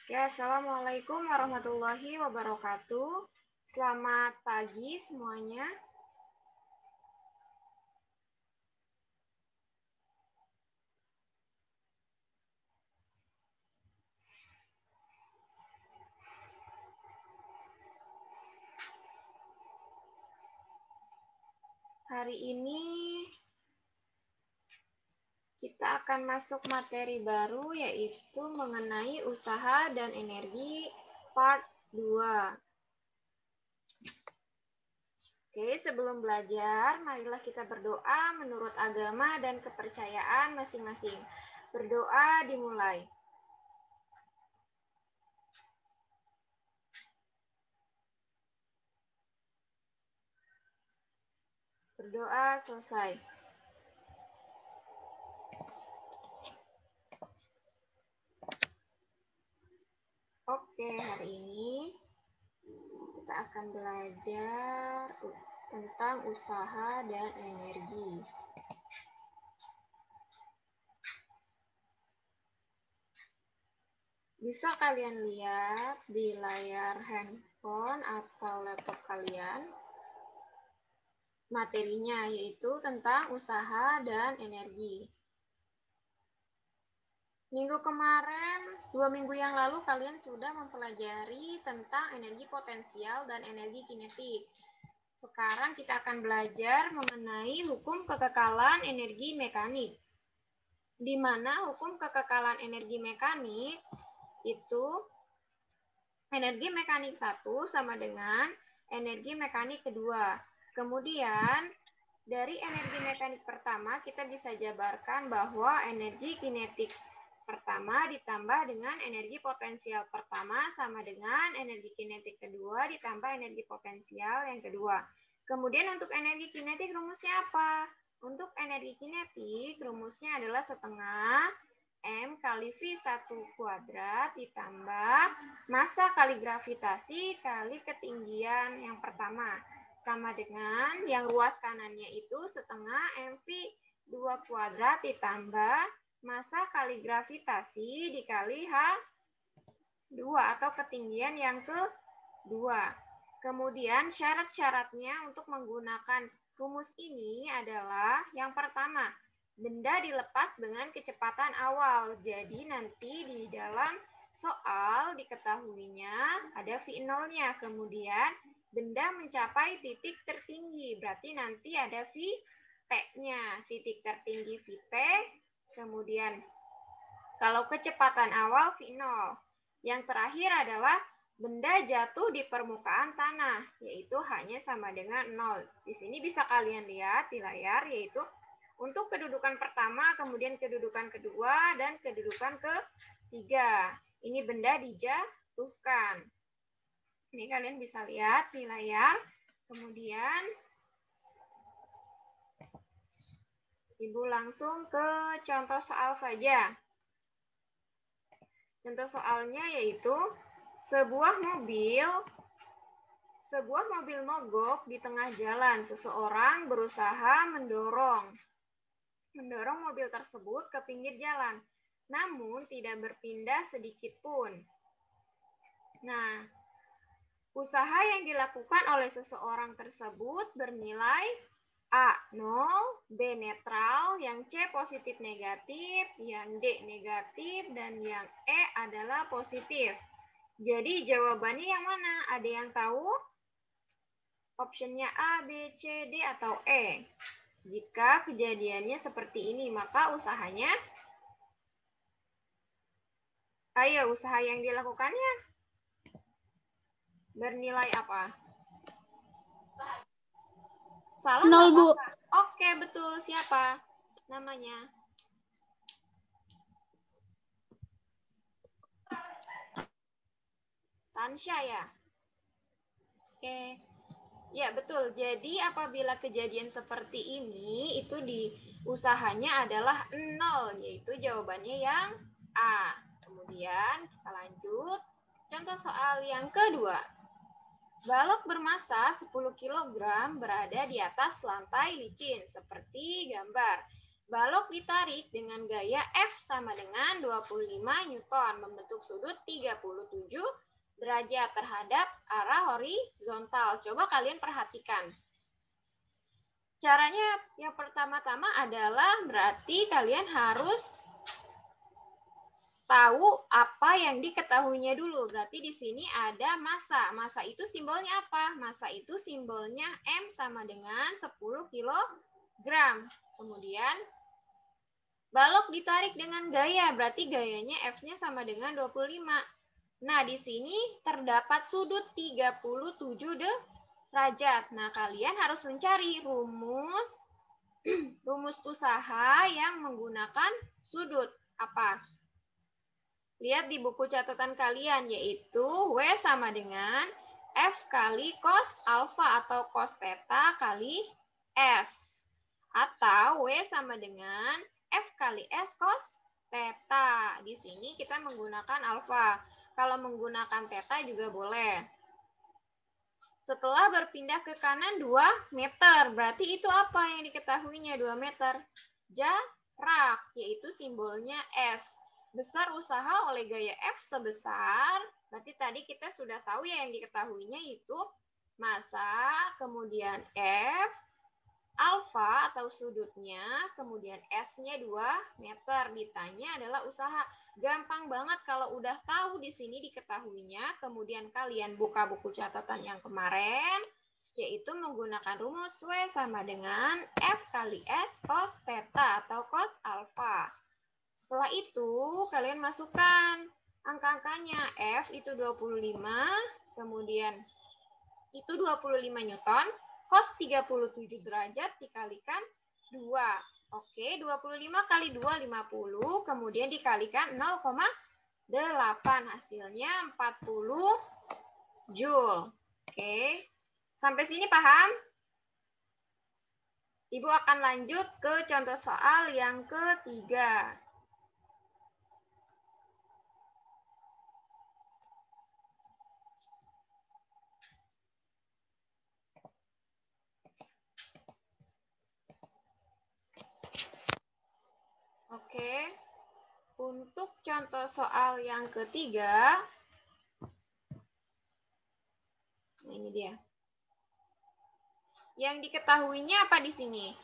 Ya, Assalamualaikum warahmatullahi wabarakatuh. Selamat pagi semuanya. Hari ini kita akan masuk materi baru yaitu mengenai usaha dan energi part 2. Oke, sebelum belajar, marilah kita berdoa menurut agama dan kepercayaan masing-masing. Berdoa dimulai. Berdoa selesai. Oke, hari ini kita akan belajar tentang usaha dan energi. Bisa kalian lihat di layar handphone atau laptop kalian. Materinya yaitu tentang usaha dan energi. Minggu kemarin, 2 minggu yang lalu kalian sudah mempelajari tentang energi potensial dan energi kinetik. Sekarang kita akan belajar mengenai hukum kekekalan energi mekanik. Di mana hukum kekekalan energi mekanik itu energi mekanik 1 sama dengan energi mekanik kedua. Kemudian dari energi mekanik pertama kita bisa jabarkan bahwa energi kinetik pertama ditambah dengan energi potensial pertama sama dengan energi kinetik kedua ditambah energi potensial yang kedua. Kemudian untuk energi kinetik rumusnya apa? Untuk energi kinetik rumusnya adalah setengah M kali V1 kuadrat ditambah massa kali gravitasi kali ketinggian yang pertama. Sama dengan yang ruas kanannya itu setengah MV2 kuadrat ditambah massa kali gravitasi dikali H2 atau ketinggian yang kedua. Kemudian syarat-syaratnya untuk menggunakan rumus ini adalah yang pertama, benda dilepas dengan kecepatan awal. Jadi nanti di dalam soal diketahuinya ada V0-nya. Kemudian benda mencapai titik tertinggi. Berarti nanti ada Vt-nya. Titik tertinggi Vt. Kemudian kalau kecepatan awal V0. Yang terakhir adalah benda jatuh di permukaan tanah, yaitu H-nya sama dengan 0. Di sini bisa kalian lihat di layar, yaitu untuk kedudukan pertama, kemudian kedudukan kedua, dan kedudukan ketiga. Ini benda dijatuhkan. Ini kalian bisa lihat di layar. Kemudian Ibu langsung ke contoh soal saja. Contoh soalnya yaitu sebuah mobil mogok di tengah jalan. Seseorang berusaha mendorong mobil tersebut ke pinggir jalan, namun tidak berpindah sedikit pun. Nah, usaha yang dilakukan oleh seseorang tersebut bernilai A 0, B netral, yang C positif negatif, yang D negatif, dan yang E adalah positif. Jadi jawabannya yang mana? Ada yang tahu? Optionnya A, B, C, D, atau E. Jika kejadiannya seperti ini, maka usahanya, ayo usaha yang dilakukannya bernilai apa? Salah 0, Bu. Oke, betul. Siapa namanya? Tansya ya? Oke. Ya, betul. Jadi apabila kejadian seperti ini, itu di usahanya adalah 0, yaitu jawabannya yang A. Kemudian kita lanjut. Contoh soal yang kedua. Balok bermassa 10 kg berada di atas lantai licin, seperti gambar. Balok ditarik dengan gaya F sama dengan 25 Newton, membentuk sudut 37 derajat terhadap arah horizontal. Coba kalian perhatikan. Caranya yang pertama-tama adalah berarti kalian harus tahu apa yang diketahuinya dulu. Berarti di sini ada massa. Massa itu simbolnya apa? Massa itu simbolnya M sama dengan 10 kilogram. Kemudian balok ditarik dengan gaya, berarti gayanya F-nya sama dengan 25. Nah, di sini terdapat sudut 37 derajat. Nah, kalian harus mencari rumus usaha yang menggunakan sudut. Apa? Lihat di buku catatan kalian, yaitu W sama dengan F kali cos alfa atau cos theta kali S. Atau W sama dengan F kali S cos theta. Di sini kita menggunakan alfa. Kalau menggunakan theta juga boleh. Setelah berpindah ke kanan 2 meter. Berarti itu apa yang diketahuinya 2 meter? Jarak, yaitu simbolnya S. Besar usaha oleh gaya F sebesar, berarti tadi kita sudah tahu ya yang diketahuinya itu massa, kemudian F, alfa atau sudutnya, kemudian S-nya 2 meter. Ditanya adalah usaha. Gampang banget kalau udah tahu di sini diketahuinya, kemudian kalian buka buku catatan yang kemarin, yaitu menggunakan rumus W sama dengan F kali S cos theta atau cos alfa. Setelah itu, kalian masukkan angka-angkanya. F itu 25, kemudian itu 25 Newton, cos 37 derajat dikalikan 2. Oke, 25 kali 2, 50, kemudian dikalikan 0,8. Hasilnya 40 Joule. Oke, sampai sini paham? Ibu akan lanjut ke contoh soal yang ketiga. Oke, untuk contoh soal yang ketiga, nah ini dia. Yang diketahuinya apa di sini?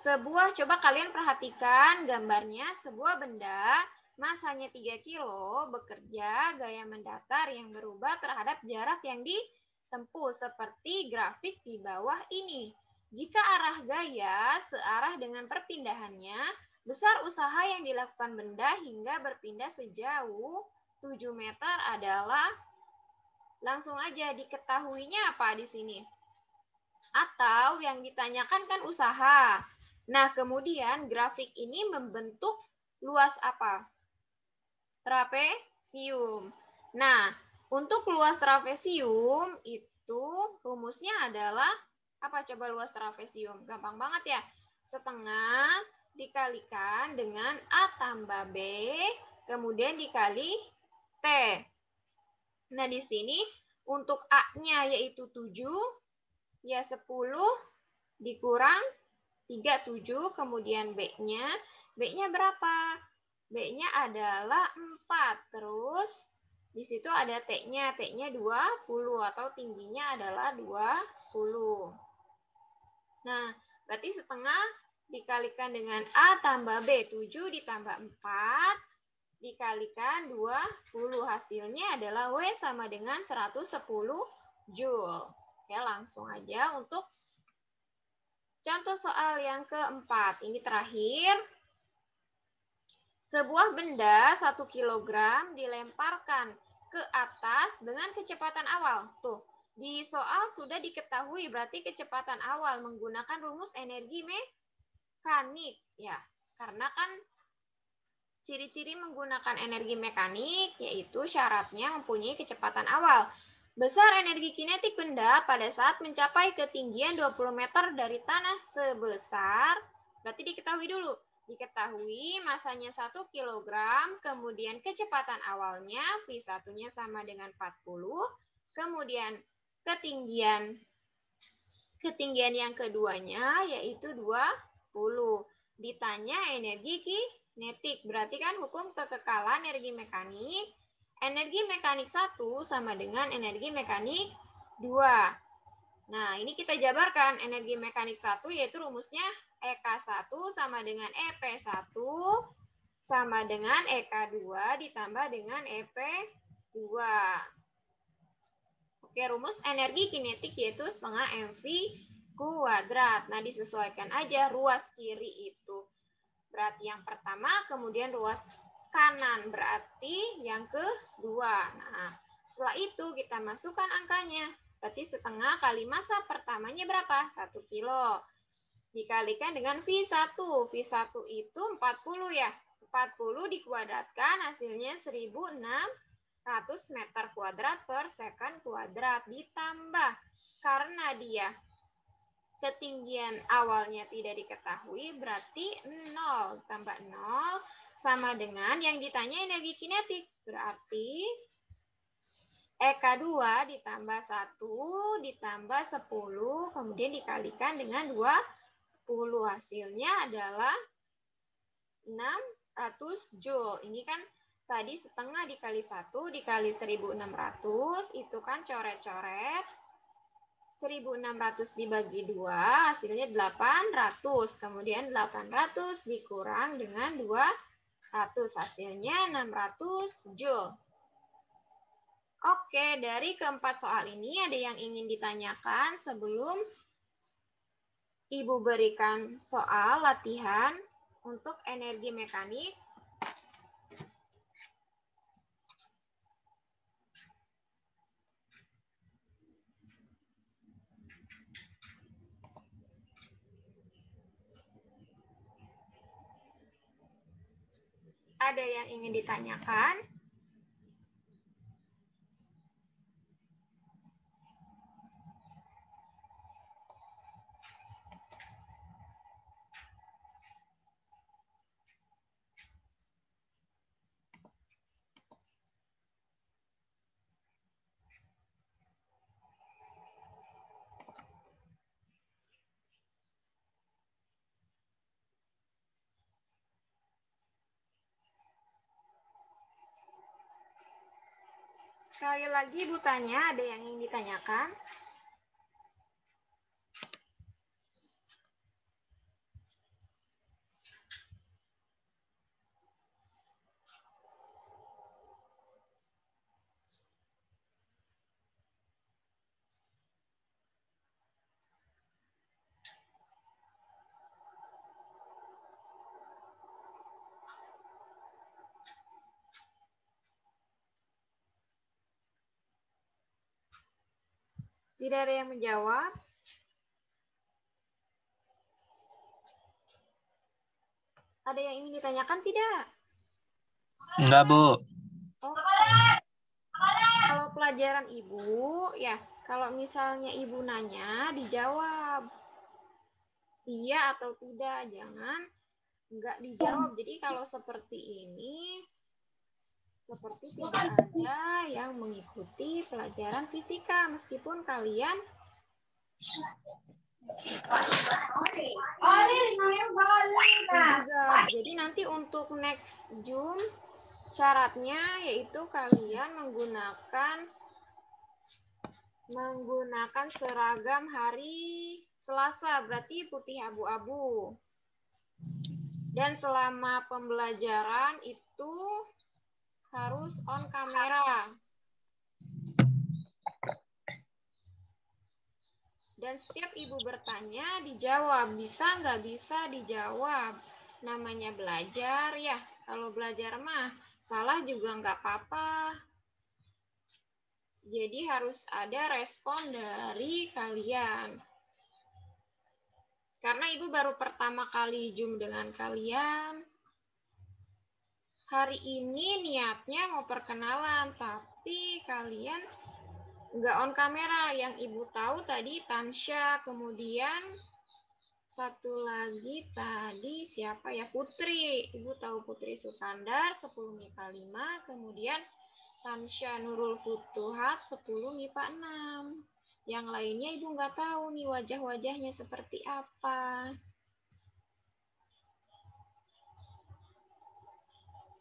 Coba kalian perhatikan gambarnya, sebuah benda masanya 3 kilo bekerja gaya mendatar yang berubah terhadap jarak yang ditempuh seperti grafik di bawah ini. Jika arah gaya searah dengan perpindahannya, besar usaha yang dilakukan benda hingga berpindah sejauh 7 meter adalah, langsung aja diketahuinya apa di sini? Atau yang ditanyakan kan usaha. Nah, kemudian grafik ini membentuk luas apa? Trapesium. Nah, untuk luas trapesium itu rumusnya adalah apa coba luas trapesium? Gampang banget ya. Setengah dikalikan dengan A tambah B, kemudian dikali T. Nah, di sini untuk A-nya yaitu 7, ya 10 dikurang 37, kemudian B-nya berapa? B-nya adalah 4. Terus di situ ada T-nya 20 atau tingginya adalah 20. Nah, berarti setengah dikalikan dengan A tambah B, 7 ditambah 4 dikalikan 20. Hasilnya adalah W sama dengan 110 Joule. Oke, langsung aja untuk contoh soal yang keempat. Ini terakhir. Sebuah benda 1 kg dilemparkan ke atas dengan kecepatan awal. Tuh, di soal sudah diketahui berarti kecepatan awal menggunakan rumus energi mekanik. Ya, karena kan ciri-ciri menggunakan energi mekanik yaitu syaratnya mempunyai kecepatan awal. Besar energi kinetik benda pada saat mencapai ketinggian 20 meter dari tanah sebesar, berarti diketahui dulu. Diketahui masanya 1 kg, kemudian kecepatan awalnya V1-nya sama dengan 40, kemudian ketinggian yang keduanya yaitu 20. Ditanya energi kinetik. Berarti kan hukum kekekalan energi mekanik. Energi mekanik 1 sama dengan energi mekanik 2. Nah, ini kita jabarkan. Energi mekanik 1 yaitu rumusnya EK1 sama dengan EP1 sama dengan EK2 ditambah dengan EP2. Oke, rumus energi kinetik yaitu setengah MV kuadrat. Nah, disesuaikan aja ruas kiri itu berarti yang pertama, kemudian ruas kanan berarti yang kedua. Nah, setelah itu kita masukkan angkanya. Berarti setengah kali massa pertamanya berapa? 1 kilo. Dikalikan dengan V1. V1 itu 40 ya. 40 dikuadratkan hasilnya 1600 meter kuadrat per second kuadrat. Ditambah karena dia ketinggian awalnya tidak diketahui, berarti 0 tambah 0 sama dengan yang ditanya energi kinetik. Berarti EK2 ditambah 1 ditambah 10, kemudian dikalikan dengan 20. Hasilnya adalah 600 Joule. Ini kan tadi setengah dikali 1 dikali 1600, itu kan coret-coret. 1600 dibagi 2, hasilnya 800. Kemudian 800 dikurang dengan 200, hasilnya 600 Joule. Oke, dari keempat soal ini ada yang ingin ditanyakan sebelum Ibu berikan soal latihan untuk energi mekanik. Ada yang ingin ditanyakan? Sekali lagi Ibu tanya, ada yang ingin ditanyakan? Tidak ada yang menjawab? Ada yang ingin ditanyakan tidak? Enggak, Bu. Oke. Kalau pelajaran Ibu, ya, kalau misalnya Ibu nanya, dijawab. Iya atau tidak, jangan enggak dijawab. Jadi kalau seperti ini, seperti tidak ada yang mengikuti pelajaran fisika, meskipun kalian juga. Jadi nanti untuk next Zoom syaratnya yaitu kalian menggunakan seragam hari Selasa, berarti putih abu-abu. Dan selama pembelajaran itu harus on kamera. Dan setiap ibu bertanya, dijawab. Bisa nggak bisa dijawab. Namanya belajar, ya. Kalau belajar mah, salah juga nggak apa-apa. Jadi harus ada respon dari kalian. Karena ibu baru pertama kali Zoom dengan kalian. Hari ini niatnya mau perkenalan, tapi kalian nggak on kamera. Yang ibu tahu tadi Tansya, kemudian satu lagi tadi siapa ya? Putri. Ibu tahu Putri Sukandar 10 MIPA 5, kemudian Tansya Nurul Futuhat 10 MIPA 6. Yang lainnya ibu nggak tahu nih wajah-wajahnya seperti apa.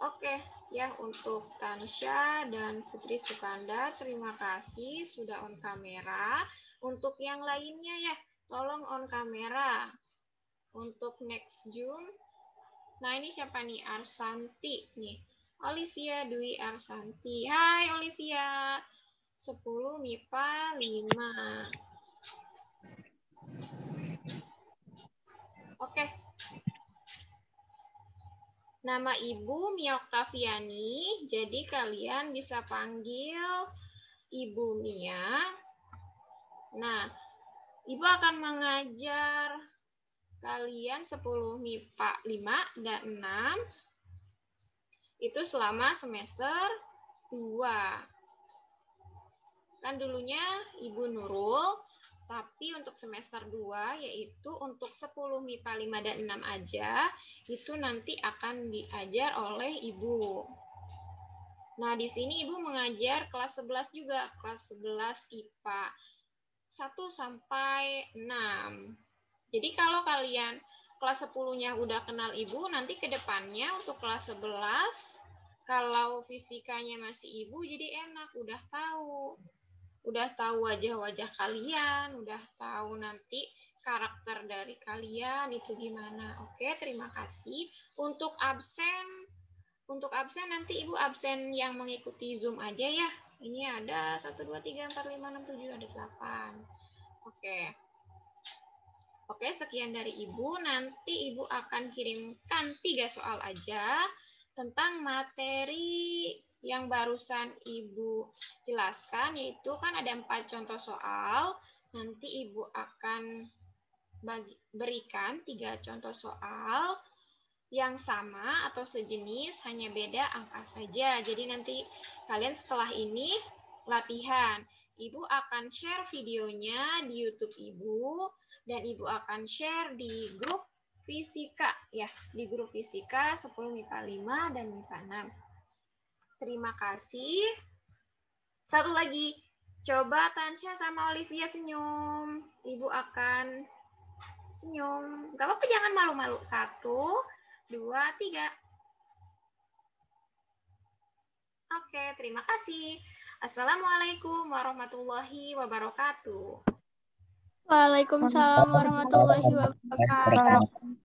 Oke, ya untuk Tansya dan Putri Sukanda, terima kasih sudah on kamera. Untuk yang lainnya ya, tolong on kamera. Untuk next Zoom, nah ini siapa nih? Arsanti nih. Olivia Dwi Arsanti. Hai Olivia. 10 MIPA 5. Oke. Nama Ibu Mia Oktaviani, jadi kalian bisa panggil Ibu Mia. Nah, Ibu akan mengajar kalian 10 MIPA 5 dan 6 itu selama semester 2. Kan dulunya Ibu Nurul, tapi untuk semester 2 yaitu untuk 10 MIPA 5 dan 6 aja, itu nanti akan diajar oleh Ibu. Nah, di sini Ibu mengajar kelas 11 juga, kelas 11 IPA 1 sampai 6. Jadi kalau kalian kelas 10-nya udah kenal Ibu, nanti ke depannya untuk kelas 11, kalau fisikanya masih Ibu, jadi enak, udah tahu. Udah tahu wajah-wajah kalian, udah tahu nanti karakter dari kalian itu gimana. Oke, terima kasih. Untuk absen nanti Ibu absen yang mengikuti Zoom aja ya. Ini ada 1, 2, 3, 4, 5, 6, 7, ada 8. Oke, sekian dari Ibu. Nanti Ibu akan kirimkan 3 soal aja tentang materi yang barusan Ibu jelaskan, yaitu kan ada 4 contoh soal. Nanti Ibu akan berikan 3 contoh soal yang sama atau sejenis, hanya beda angka saja. Jadi nanti kalian setelah ini latihan. Ibu akan share videonya di YouTube Ibu, dan Ibu akan share di grup fisika ya, di grup fisika 10 MIPA 5 dan MIPA 6. Terima kasih. Satu lagi, coba Tansya sama Olivia senyum. Ibu akan senyum. Gak apa-apa, jangan malu-malu. 1, 2, 3. Oke, terima kasih. Assalamualaikum warahmatullahi wabarakatuh. Waalaikumsalam warahmatullahi wabarakatuh.